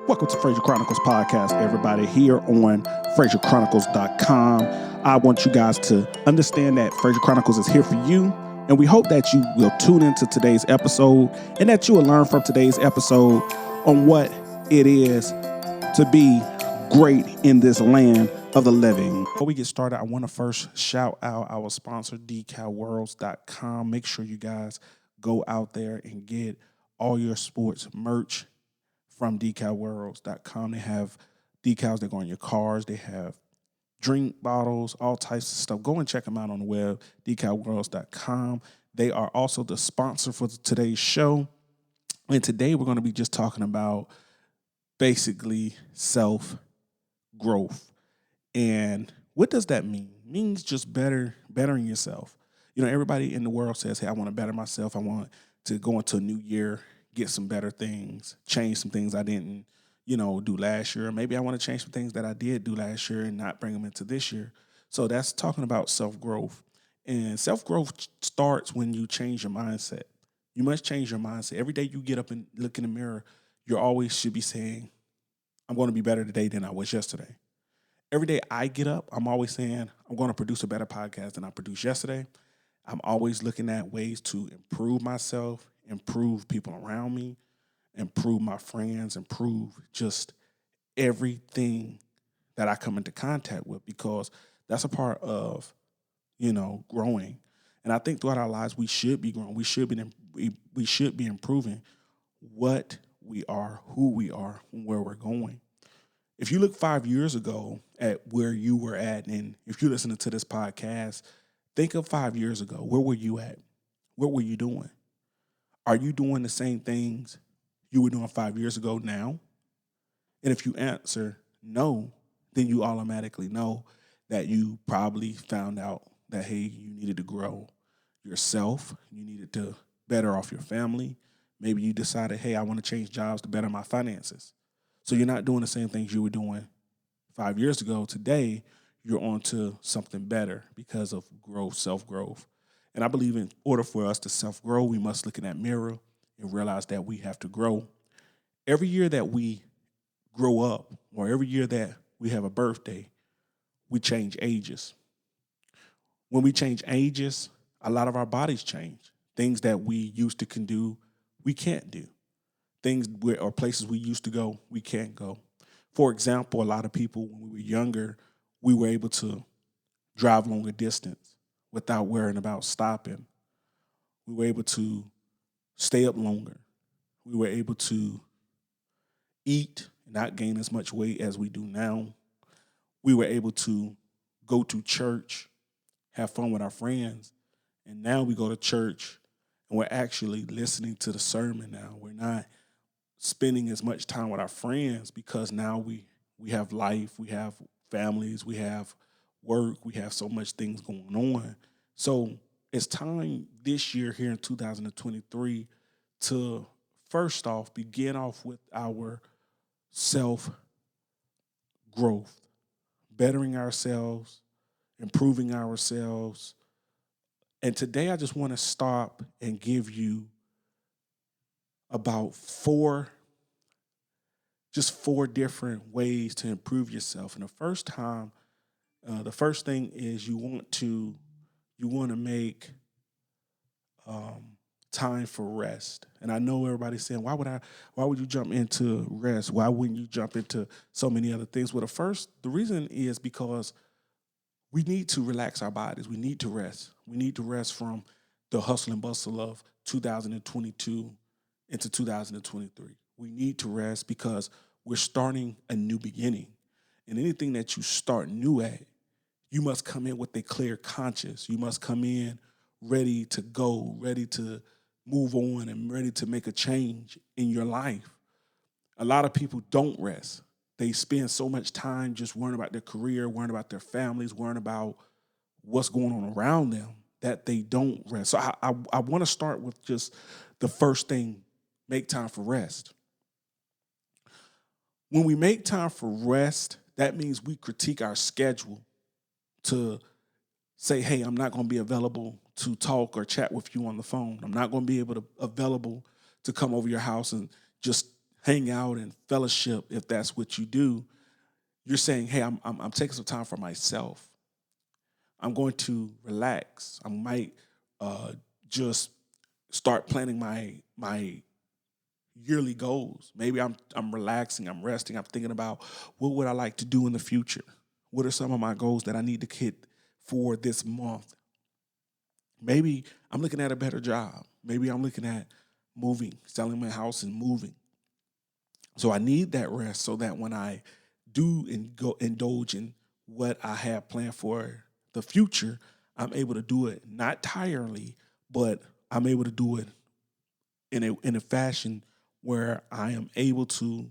Welcome to Fraser Chronicles Podcast, everybody, here on FraserChronicles.com. I want you guys to understand that Fraser Chronicles is here for you, and we hope that you will tune into today's episode and that you will learn from today's episode on what it is to be great in this land of the living. Before we get started, I want to first shout out our sponsor, DecalWorlds.com. Make sure you guys go out there and get all your sports merch from DecalWorlds.com. They have decals that go on your cars. They have drink bottles, all types of stuff. Go and check them out on the web, DecalWorlds.com. They are also the sponsor for today's show. And today we're going to be just talking about basically self-growth. And what does that mean? It means just bettering yourself. You know, everybody in the world says, hey, I want to better myself. I want to go into a new year, get some better things, change some things I didn't, do last year. Maybe I want to change some things that I did do last year and not bring them into this year. So that's talking about self-growth. And self-growth starts when you change your mindset. You must change your mindset. Every day you get up and look in the mirror, you always should be saying, I'm going to be better today than I was yesterday. Every day I get up, I'm always saying, I'm going to produce a better podcast than I produced yesterday. I'm always looking at ways to improve myself, improve people around me, improve my friends, improve just everything that I come into contact with, because that's a part of, growing. And I think throughout our lives, we should be growing. We should be improving what we are, who we are, and where we're going. If you look 5 years ago at where you were at, and if you're listening to this podcast, think of 5 years ago. Where were you at? What were you doing? Are you doing the same things you were doing 5 years ago now? And if you answer no, then you automatically know that you probably found out that, hey, you needed to grow yourself. You needed to better off your family. Maybe you decided, hey, I want to change jobs to better my finances. So you're not doing the same things you were doing 5 years ago. Today, you're on to something better because of growth, self-growth. And I believe in order for us to self-grow, we must look in that mirror and realize that we have to grow. Every year that we grow up, or every year that we have a birthday, we change ages. When we change ages, a lot of our bodies change. Things that we used to can do, we can't do. Things or places we used to go, we can't go. For example, a lot of people, when we were younger, we were able to drive longer distance without worrying about stopping. We were able to stay up longer. We were able to eat and not gain as much weight as we do now. We were able to go to church, have fun with our friends, and now we go to church and we're actually listening to the sermon now. We're not spending as much time with our friends because now we have life, we have families, we have work, we have so much things going on. So it's time this year here in 2023 to first off begin off with our self-growth, bettering ourselves, improving ourselves. And today I just want to stop and give you about four different ways to improve yourself. And the first thing is you want to make time for rest. And I know everybody's saying, why would you jump into rest? Why wouldn't you jump into so many other things? Well, the reason is because we need to relax our bodies. We need to rest. We need to rest from the hustle and bustle of 2022 into 2023. We need to rest because we're starting a new beginning. And anything that you start new at, you must come in with a clear conscience. You must come in ready to go, ready to move on, and ready to make a change in your life. A lot of people don't rest. They spend so much time just worrying about their career, worrying about their families, worrying about what's going on around them, that they don't rest. So I want to start with just the first thing, make time for rest. When we make time for rest, that means we critique our schedule to say, hey, I'm not going to be available to talk or chat with you on the phone. I'm not going to be available to come over your house and just hang out and fellowship, if that's what you do, you're saying, hey, I'm taking some time for myself. I'm going to relax. I might uh, just start planning my yearly goals. Maybe I'm relaxing, I'm resting, I'm thinking about what would I like to do in the future? What are some of my goals that I need to hit for this month? Maybe I'm looking at a better job. Maybe I'm looking at moving, selling my house and moving. So I need that rest so that when I do and go indulge in what I have planned for the future, I'm able to do it not tirely, but I'm able to do it in a fashion where I am able to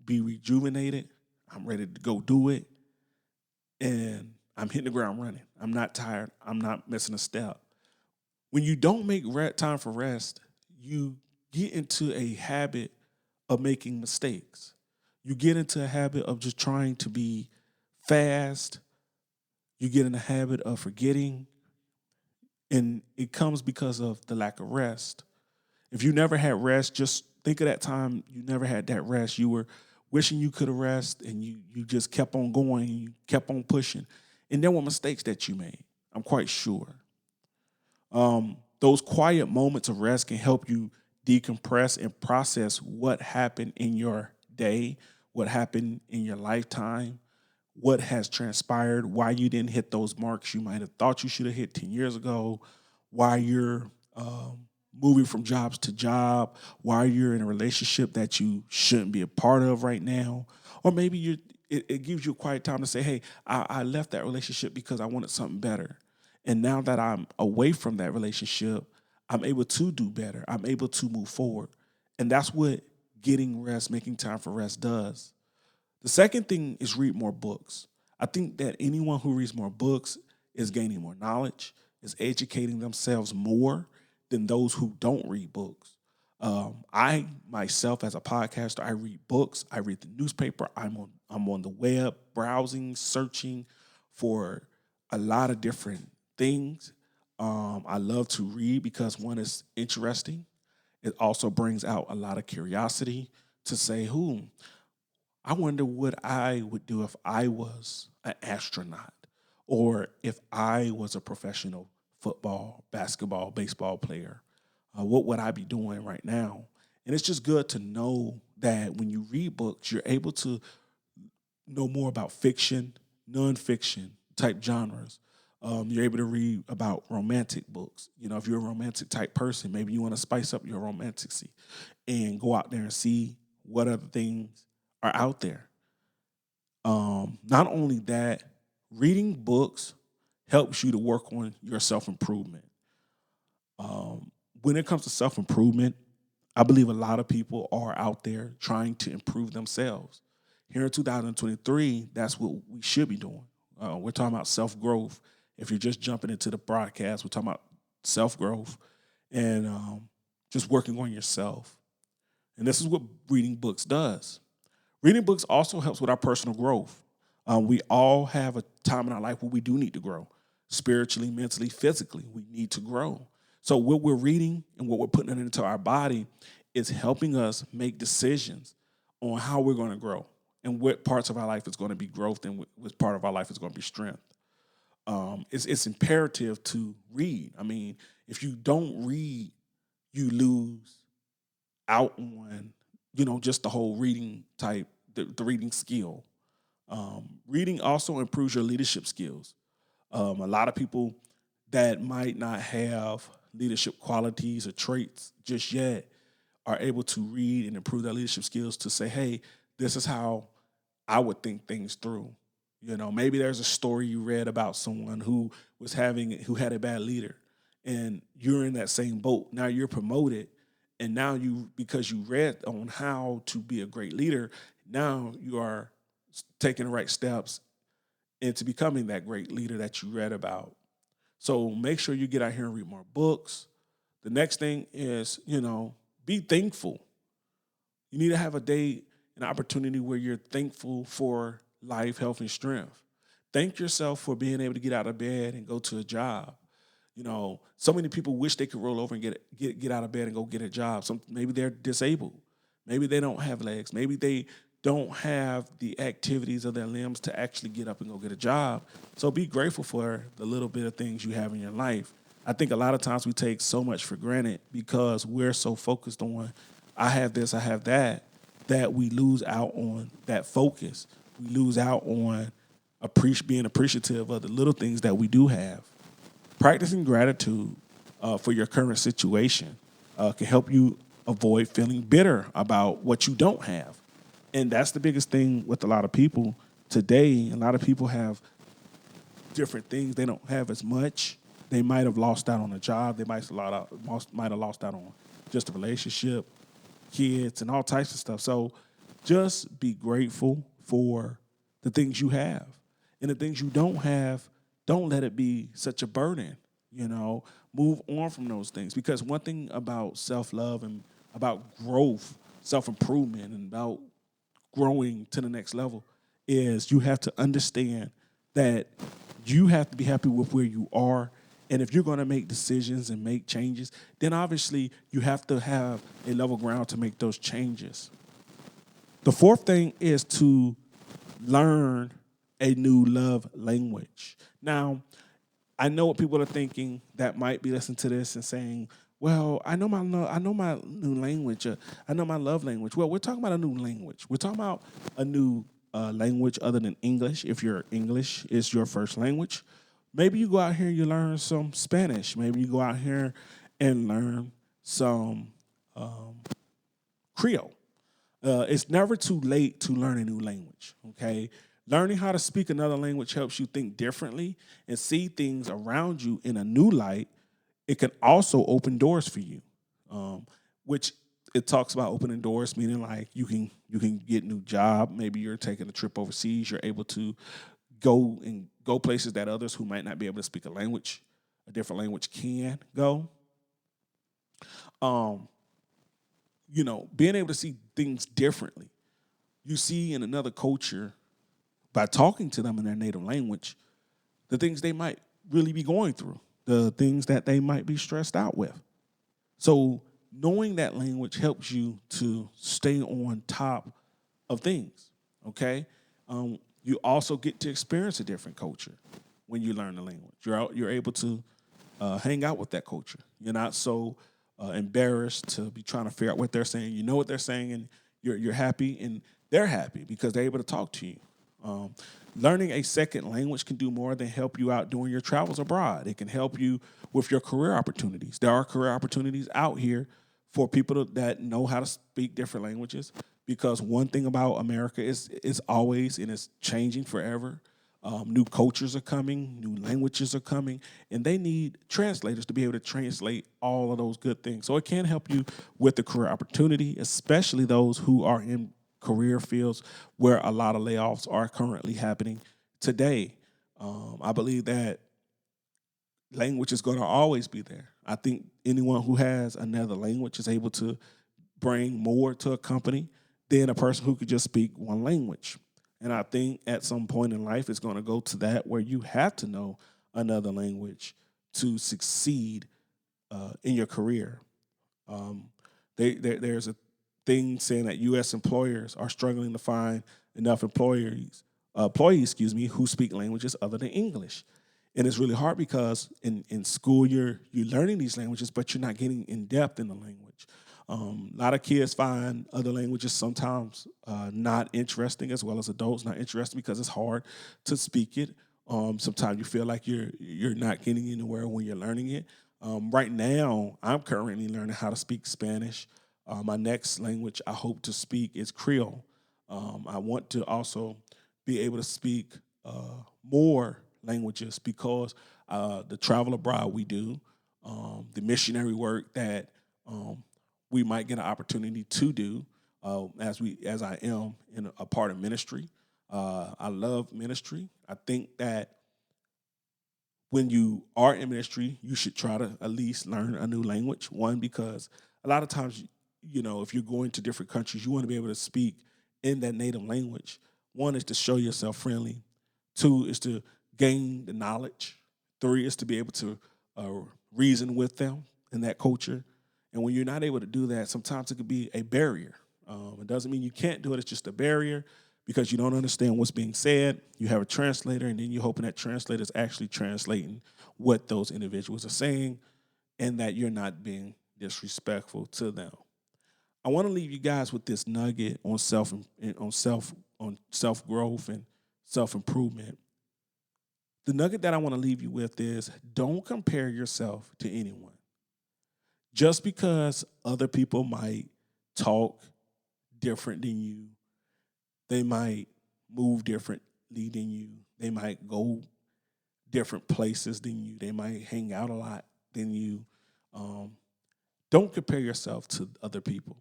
be rejuvenated. I'm ready to go do it, and I'm hitting the ground running. I'm not tired. I'm not missing a step. When you don't make time for rest, you get into a habit of making mistakes. You get into a habit of just trying to be fast. You get in a habit of forgetting, and it comes because of the lack of rest. If you never had rest, just think of that time you never had that rest. You were wishing you could have rest, and you just kept on going, and you kept on pushing. And there were mistakes that you made, I'm quite sure. Those quiet moments of rest can help you decompress and process what happened in your day, what happened in your lifetime, what has transpired, why you didn't hit those marks you might have thought you should have hit 10 years ago, why you're moving from jobs to job, why you're in a relationship that you shouldn't be a part of right now. Or maybe it gives you a quiet time to say, hey, I left that relationship because I wanted something better. And now that I'm away from that relationship, I'm able to do better. I'm able to move forward. And that's what getting rest, making time for rest does. The second thing is read more books. I think that anyone who reads more books is gaining more knowledge, is educating themselves more than those who don't read books. I myself, as a podcaster, I read books. I read the newspaper. I'm on the web, browsing, searching for a lot of different things. I love to read because one is interesting. It also brings out a lot of curiosity to say, I wonder what I would do if I was an astronaut or if I was a professional football, basketball, baseball player. What would I be doing right now? And it's just good to know that when you read books, you're able to know more about fiction, nonfiction type genres. You're able to read about romantic books. If you're a romantic type person, maybe you want to spice up your romanticy and go out there and see what other things are out there. Not only that, reading books helps you to work on your self improvement. When it comes to self improvement, I believe a lot of people are out there trying to improve themselves. Here in 2023, that's what we should be doing. We're talking about self growth. If you're just jumping into the broadcast, we're talking about self growth and just working on yourself. And this is what reading books does. Reading books also helps with our personal growth. We all have a time in our life where we do need to grow spiritually, mentally, physically. We need to grow. So, what we're reading and what we're putting into our body is helping us make decisions on how we're going to grow and what parts of our life is going to be growth and what part of our life is going to be strength. It's imperative to read. I mean, if you don't read, you lose out on just the whole reading type, the reading skill. Reading also improves your leadership skills. A lot of people that might not have leadership qualities or traits just yet are able to read and improve their leadership skills to say, hey, this is how I would think things through. Maybe there's a story you read about someone who had a bad leader, and you're in that same boat. Now you're promoted, and now because you read on how to be a great leader, now you are taking the right steps into becoming that great leader that you read about. So make sure you get out here and read more books. The next thing is, be thankful. You need to have a day, an opportunity where you're thankful for life, health, and strength. Thank yourself for being able to get out of bed and go to a job. So many people wish they could roll over and get out of bed and go get a job. Maybe they're disabled. Maybe they don't have legs. Maybe they don't have the activities of their limbs to actually get up and go get a job. So be grateful for the little bit of things you have in your life. I think a lot of times we take so much for granted because we're so focused on, I have this, I have that, that we lose out on that focus. We lose out on being appreciative of the little things that we do have. Practicing gratitude for your current situation can help you avoid feeling bitter about what you don't have. And that's the biggest thing with a lot of people today. A lot of people have different things. They don't have as much. They might have lost out on a job. They might have lost out on just a relationship, kids, and all types of stuff. So just be grateful for the things you have. And the things you don't have, don't let it be such a burden. Move on from those things. Because one thing about self-love and about growth, self-improvement, and about growing to the next level is you have to understand that you have to be happy with where you are. And if you're going to make decisions and make changes, then obviously you have to have a level ground to make those changes. The fourth thing is to learn a new love language. Now, I know what people are thinking that might be listening to this and saying, "Well, I know my new language. I know my love language." Well, we're talking about a new language. We're talking about a new language other than English. If your English is your first language, maybe you go out here and you learn some Spanish. Maybe you go out here and learn some Creole. It's never too late to learn a new language, okay? Learning how to speak another language helps you think differently and see things around you in a new light. It can also open doors for you, which it talks about opening doors, meaning like you can get a new job. Maybe you're taking a trip overseas. You're able to go places that others who might not be able to speak a different language can go. Um, Being able to see things differently. You see in another culture by talking to them in their native language, the things they might really be going through, the things that they might be stressed out with. So knowing that language helps you to stay on top of things, okay? You also get to experience a different culture when you learn the language. You're able to hang out with that culture. You're not so embarrassed to be trying to figure out what they're saying. You know what they're saying, and you're happy, and they're happy because they're able to talk to you. Um, Learning a second language can do more than help you out during your travels abroad. It can help you with your career opportunities. There are career opportunities out here for people that know how to speak different languages. Because one thing about America is always, and it's changing forever. New cultures are coming, new languages are coming, and they need translators to be able to translate all of those good things. So it can help you with the career opportunity, especially those who are in career fields where a lot of layoffs are currently happening today. I believe that language is going to always be there. I think anyone who has another language is able to bring more to a company than a person who could just speak one language. And I think at some point in life, it's going to go to that where you have to know another language to succeed in your career. Um, there's a thing saying that U.S. employers are struggling to find enough employees, who speak languages other than English. And it's really hard because in school you're learning these languages, but you're not getting in depth in the language. A lot of kids find other languages sometimes not interesting, as well as adults not interesting because it's hard to speak it. Sometimes you feel like you're not getting anywhere when you're learning it. Right now, I'm currently learning how to speak Spanish. My next language I hope to speak is Creole. I want to also be able to speak more languages because the travel abroad we do, the missionary work that we might get an opportunity to do as I am in a part of ministry. I love ministry. I think that when you are in ministry, you should try to at least learn a new language. One, because a lot of times, if you're going to different countries, you want to be able to speak in that native language. One is to show yourself friendly. Two is to gain the knowledge. Three is to be able to reason with them in that culture. And when you're not able to do that, sometimes it could be a barrier. It doesn't mean you can't do it. It's just a barrier because you don't understand what's being said. You have a translator, and then you're hoping that translator is actually translating what those individuals are saying and that you're not being disrespectful to them. I want to leave you guys with this nugget on self growth and self improvement. The nugget that I want to leave you with is don't compare yourself to anyone. Just because other people might talk different than you, they might move differently than you, they might go different places than you, they might hang out a lot than you. Um, don't compare yourself to other people.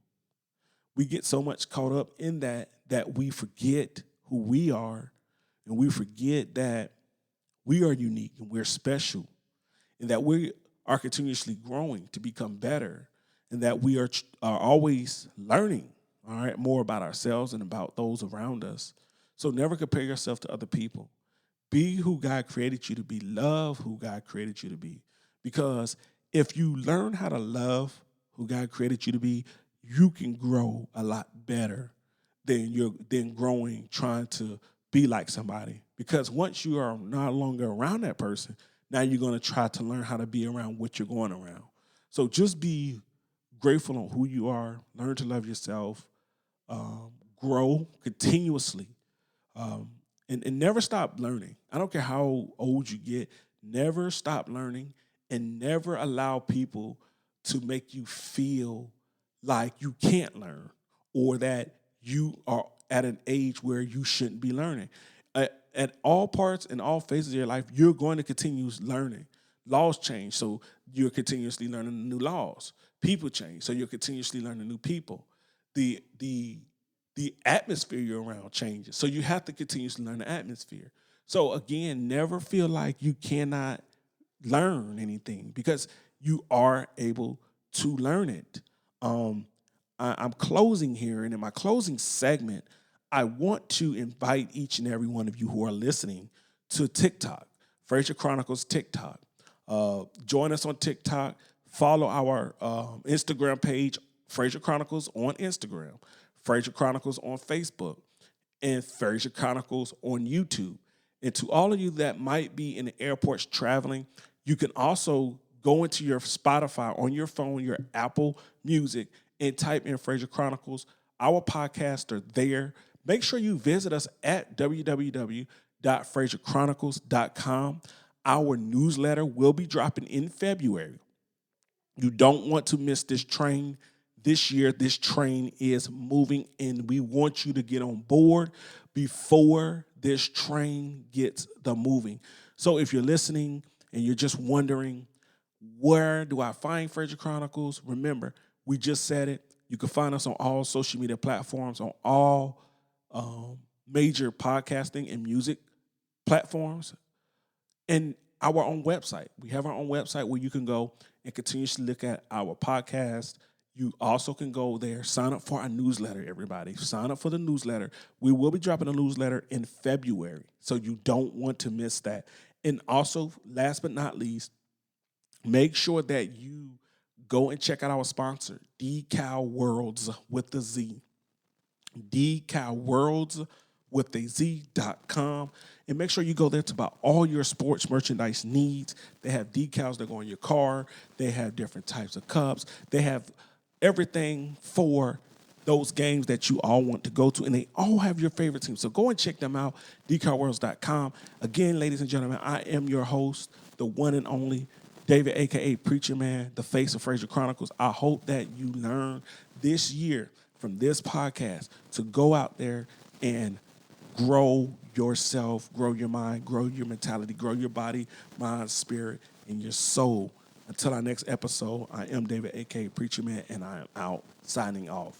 We get so much caught up in that we forget who we are, and we forget that we are unique and we're special, and that we are continuously growing to become better, and that we are always learning, all right, more about ourselves and about those around us. So never compare yourself to other people. Be who God created you to be. Love who God created you to be. Because if you learn how to love who God created you to be, you can grow a lot better than growing trying to be like somebody. Because once you are no longer around that person, now you're going to try to learn how to be around what you're going around. So just be grateful on who you are. Learn to love yourself. Grow continuously. Um, and never stop learning. I don't care how old you get. Never stop learning, and never allow people to make you feel like you can't learn or that you are at an age where you shouldn't be learning. At all parts and all phases of your life, you're going to continue learning. Laws change, so you're continuously learning new laws. People change, so you're continuously learning new people. The atmosphere you're around changes, so you have to continuously learn the atmosphere. So again, never feel like you cannot learn anything because you are able to learn it. Um, I'm closing here, and in my closing segment, I want to invite each and every one of you who are listening to TikTok, Fraser Chronicles TikTok. Join us on TikTok. Follow our Instagram page, Fraser Chronicles on Instagram, Fraser Chronicles on Facebook, and Fraser Chronicles on YouTube. And to all of you that might be in the airports traveling, you can also go into your Spotify on your phone, your Apple Music, and type in Fraser Chronicles. Our podcasts are there. Make sure you visit us at www.fraserchronicles.com. Our newsletter will be dropping in February. You don't want to miss this train. This year, this train is moving, and we want you to get on board before this train gets the moving. So if you're listening and you're just wondering, where do I find Fraser Chronicles? Remember, we just said it. You can find us on all social media platforms, on all major podcasting and music platforms, and our own website. We have our own website where you can go and continuously look at our podcast. You also can go there, sign up for our newsletter, everybody. Sign up for the newsletter. We will be dropping a newsletter in February, so you don't want to miss that. And also, last but not least, make sure that you go and check out our sponsor, Decal Worlds with the Z. Decal Worlds with a Z.com. And make sure you go there to buy all your sports merchandise needs. They have decals that go on your car. They have different types of cups. They have everything for those games that you all want to go to. And they all have your favorite teams. So go and check them out, decalworlds.com. Again, ladies and gentlemen, I am your host, the one and only David, a.k.a. Preacher Man, the face of Fraser Chronicles. I hope that you learn this year from this podcast to go out there and grow yourself, grow your mind, grow your mentality, grow your body, mind, spirit, and your soul. Until our next episode, I am David, a.k.a. Preacher Man, and I am out signing off.